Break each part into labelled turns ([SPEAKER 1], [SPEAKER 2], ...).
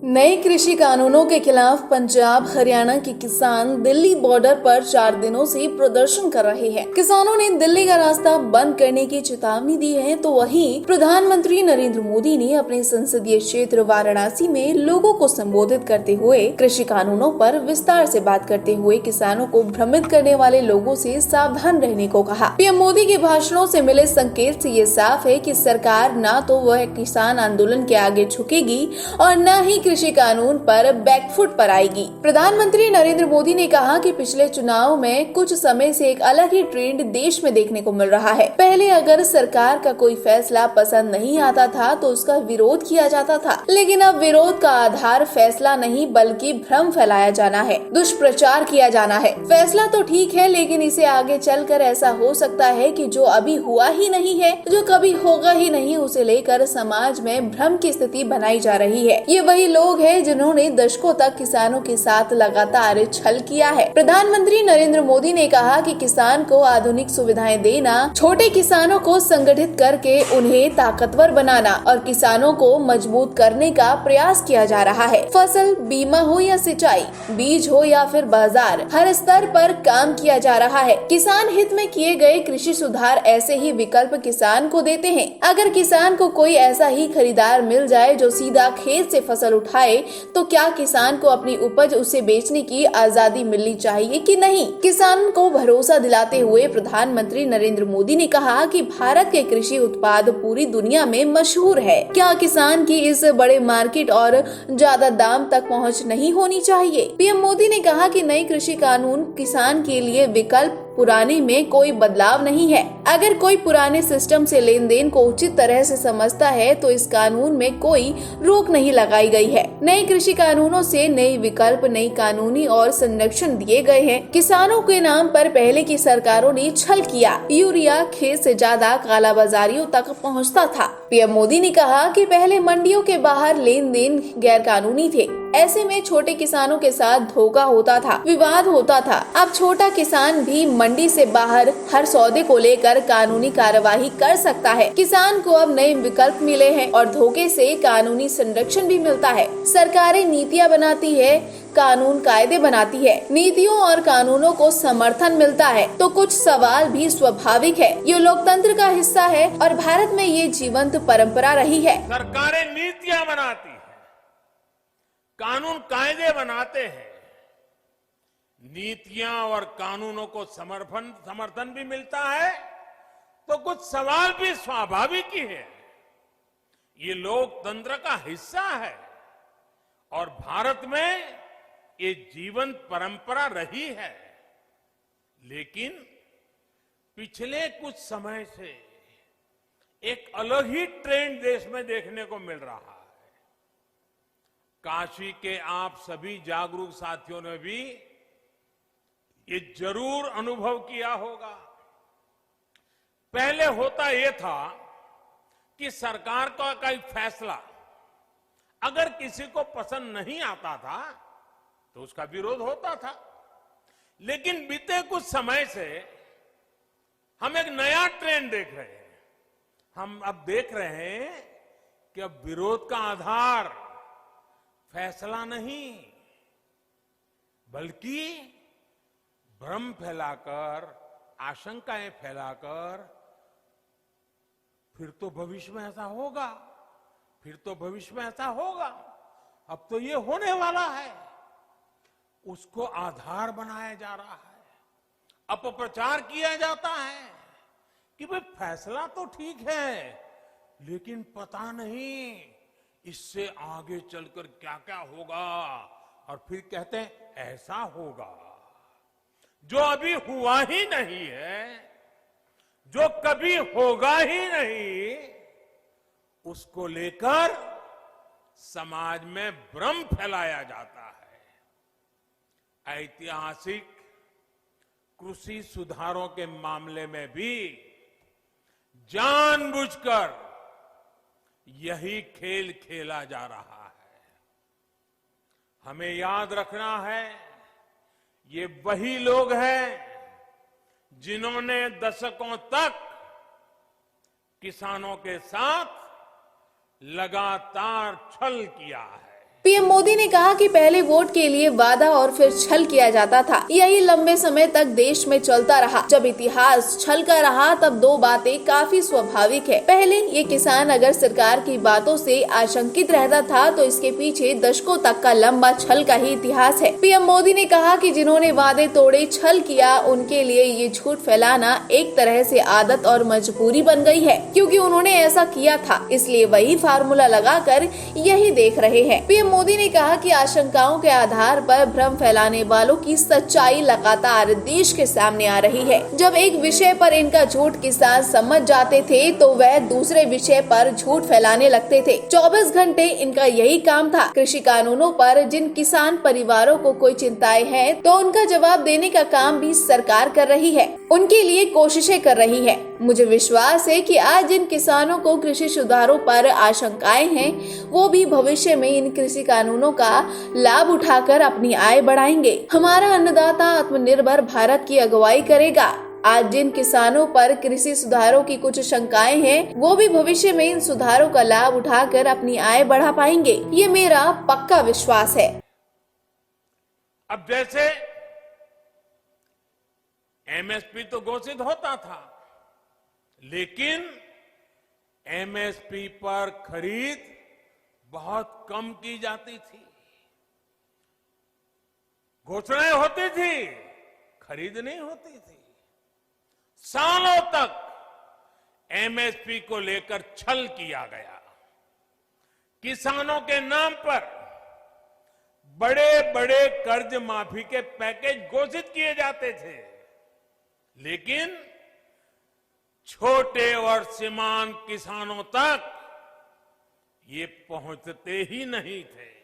[SPEAKER 1] नए कृषि कानूनों के खिलाफ पंजाब हरियाणा के किसान दिल्ली बॉर्डर पर 4 दिनों से प्रदर्शन कर रहे हैं। किसानों ने दिल्ली का रास्ता बंद करने की चेतावनी दी है, तो वहीं प्रधानमंत्री नरेंद्र मोदी ने अपने संसदीय क्षेत्र वाराणसी में लोगों को संबोधित करते हुए कृषि कानूनों पर विस्तार से बात करते हुए किसानों को भ्रमित करने वाले लोगों से सावधान रहने को कहा। पीएम मोदी के भाषणों से मिले संकेत से ये साफ है कि सरकार न तो वह किसान आंदोलन के आगे झुकेगी और न ही कृषि कानून पर बैकफुट पर आएगी। प्रधानमंत्री नरेंद्र मोदी ने कहा कि पिछले चुनाव में कुछ समय से एक अलग ही ट्रेंड देश में देखने को मिल रहा है। पहले अगर सरकार का कोई फैसला पसंद नहीं आता था तो उसका विरोध किया जाता था, लेकिन अब विरोध का आधार फैसला नहीं बल्कि भ्रम फैलाया जाना है, दुष्प्रचार किया जाना है। फैसला तो ठीक है, लेकिन इसे आगे चलकर ऐसा हो सकता है कि जो अभी हुआ ही नहीं है, जो कभी होगा ही नहीं, उसे लेकर समाज में भ्रम की स्थिति बनाई जा रही है। ये वही लोग हैं जिन्होंने दशकों तक किसानों के साथ लगातार छल किया है। प्रधानमंत्री नरेंद्र मोदी ने कहा कि किसान को आधुनिक सुविधाएं देना, छोटे किसानों को संगठित करके उन्हें ताकतवर बनाना और किसानों को मजबूत करने का प्रयास किया जा रहा है। फसल बीमा हो या सिंचाई, बीज हो या फिर बाजार, हर स्तर पर काम किया जा रहा है। किसान हित में किए गए कृषि सुधार ऐसे ही विकल्प किसान को देते हैं। अगर किसान को कोई ऐसा ही खरीदार मिल जाए जो सीधा खेत से फसल उठाए, तो क्या किसान को अपनी उपज उसे बेचने की आजादी मिलनी चाहिए कि नहीं? किसान को भरोसा दिलाते हुए प्रधानमंत्री नरेंद्र मोदी ने कहा कि भारत के कृषि उत्पाद पूरी दुनिया में मशहूर है। क्या किसान की इस बड़े मार्केट और ज्यादा दाम तक पहुंच नहीं होनी चाहिए? पीएम मोदी ने कहा कि नए कृषि कानून किसान के लिए विकल्प, पुराने में कोई बदलाव नहीं है। अगर कोई पुराने सिस्टम से लेन देन को उचित तरह से समझता है तो इस कानून में कोई रोक नहीं लगाई गई है। नए कृषि कानूनों से नए विकल्प, नई कानूनी और संरक्षण दिए गए हैं। किसानों के नाम पर पहले की सरकारों ने छल किया। यूरिया खेत से ज्यादा कालाबाजारियों तक पहुंचता था। पीएम मोदी ने कहा कि पहले मंडियों के बाहर लेन देन गैर कानूनी थे। ऐसे में छोटे किसानों के साथ धोखा होता था, विवाद होता था। अब छोटा किसान भी मंडी से बाहर हर सौदे को लेकर कानूनी कार्यवाही कर सकता है। किसान को अब नए विकल्प मिले हैं और धोखे से कानूनी संरक्षण भी मिलता है। सरकारें नीतियां बनाती है, कानून कायदे बनाती है, नीतियों और कानूनों को समर्थन मिलता है तो कुछ सवाल भी स्वाभाविक है। ये लोकतंत्र का हिस्सा है और भारत में ये जीवंत परंपरा रही है।
[SPEAKER 2] सरकारें नीतियां बनाती है, कानून कायदे बनाते हैं, नीतियां और कानूनों को समर्थन भी मिलता है तो कुछ सवाल भी स्वाभाविक ही है। ये लोकतंत्र का हिस्सा है और भारत में ये जीवंत परंपरा रही है। लेकिन पिछले कुछ समय से एक अलग ही ट्रेंड देश में देखने को मिल रहा है। काशी के आप सभी जागरूक साथियों ने भी ये जरूर अनुभव किया होगा। पहले होता यह था कि सरकार का कोई फैसला अगर किसी को पसंद नहीं आता था तो उसका विरोध होता था। लेकिन बीते कुछ समय से हम एक नया ट्रेंड देख रहे हैं। हम अब देख रहे हैं कि अब विरोध का आधार फैसला नहीं बल्कि भ्रम फैलाकर, आशंकाएं फैलाकर फिर तो भविष्य में ऐसा होगा, फिर तो भविष्य में ऐसा होगा, अब तो ये होने वाला है, उसको आधार बनाया जा रहा है। अपप्रचार किया जाता है कि भाई फैसला तो ठीक है लेकिन पता नहीं इससे आगे चलकर क्या क्या होगा, और फिर कहते हैं ऐसा होगा। जो अभी हुआ ही नहीं है, जो कभी होगा ही नहीं, उसको लेकर समाज में भ्रम फैलाया जाता है। ऐतिहासिक कृषि सुधारों के मामले में भी जानबूझकर यही खेल खेला जा रहा है। हमें याद रखना है, ये वही लोग हैं जिन्होंने दशकों तक किसानों के साथ लगातार छल किया है।
[SPEAKER 1] पीएम मोदी ने कहा कि पहले वोट के लिए वादा और फिर छल किया जाता था। यही लंबे समय तक देश में चलता रहा। जब इतिहास छल का रहा तब दो बातें काफी स्वाभाविक है। पहले ये किसान अगर सरकार की बातों से आशंकित रहता था तो इसके पीछे दशकों तक का लंबा छल का ही इतिहास है। पीएम मोदी ने कहा कि जिन्होंने वादे तोड़े, छल किया, उनके लिए ये झूठ फैलाना एक तरह से आदत और मजबूरी बन गई है, क्योंकि उन्होंने ऐसा किया था, इसलिए वही फार्मूला लगाकर यही देख रहे हैं। पीएम मोदी ने कहा कि आशंकाओं के आधार पर भ्रम फैलाने वालों की सच्चाई लगातार देश के सामने आ रही है। जब एक विषय पर इनका झूठ किसान समझ जाते थे तो वह दूसरे विषय पर झूठ फैलाने लगते थे। 24 घंटे इनका यही काम था। कृषि कानूनों पर जिन किसान परिवारों को कोई चिंताएं हैं तो उनका जवाब देने का काम भी सरकार कर रही है, उनके लिए कोशिशें कर रही है। मुझे विश्वास है कि आज जिन किसानों को कृषि सुधारों पर आशंकाएं हैं वो भी भविष्य में इन कृषि कानूनों का लाभ उठाकर अपनी आय बढ़ाएंगे। हमारा अन्नदाता आत्मनिर्भर भारत की अगुवाई करेगा। आज जिन किसानों पर कृषि सुधारों की कुछ शंकाएं हैं वो भी भविष्य में इन सुधारों का लाभ उठाकर अपनी आय बढ़ा पाएंगे, ये मेरा पक्का विश्वास है।
[SPEAKER 2] अब जैसे एमएसपी तो घोषित होता था, लेकिन एमएसपी पर खरीद बहुत कम की जाती थी। घोषणाएं होती थी, खरीद नहीं होती थी। सालों तक एमएसपी को लेकर छल किया गया। किसानों के नाम पर बड़े बड़े कर्ज माफी के पैकेज घोषित किए जाते थे, लेकिन छोटे और सीमांत किसानों तक ये पहुंचते ही नहीं थे।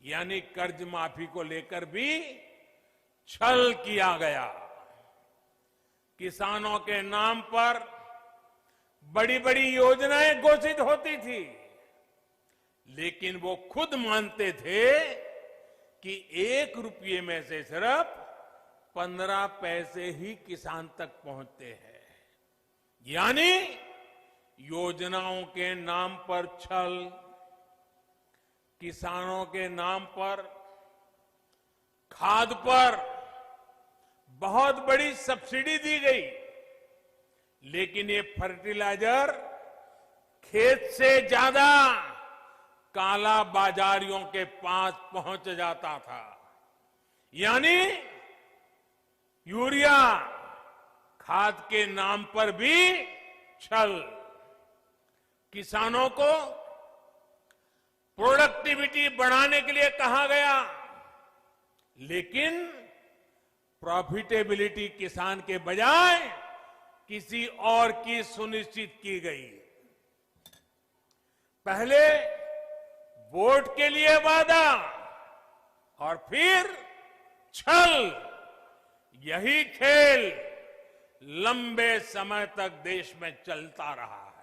[SPEAKER 2] यानी कर्ज माफी को लेकर भी छल किया गया। किसानों के नाम पर बड़ी बड़ी योजनाएं घोषित होती थी, लेकिन वो खुद मानते थे कि 1 रुपये में से सिर्फ 15 पैसे ही किसान तक पहुंचते हैं। यानी योजनाओं के नाम पर छल, किसानों के नाम पर खाद पर बहुत बड़ी सब्सिडी दी गई, लेकिन ये फर्टिलाइजर खेत से ज्यादा काला बाजारियों के पास पहुंच जाता था। यानी यूरिया खाद के नाम पर भी छल। किसानों को प्रोडक्टिविटी बढ़ाने के लिए कहा गया, लेकिन प्रॉफिटेबिलिटी किसान के बजाय किसी और की सुनिश्चित की गई। पहले वोट के लिए वादा और फिर छल, यही खेल लंबे समय तक देश में चलता रहा है।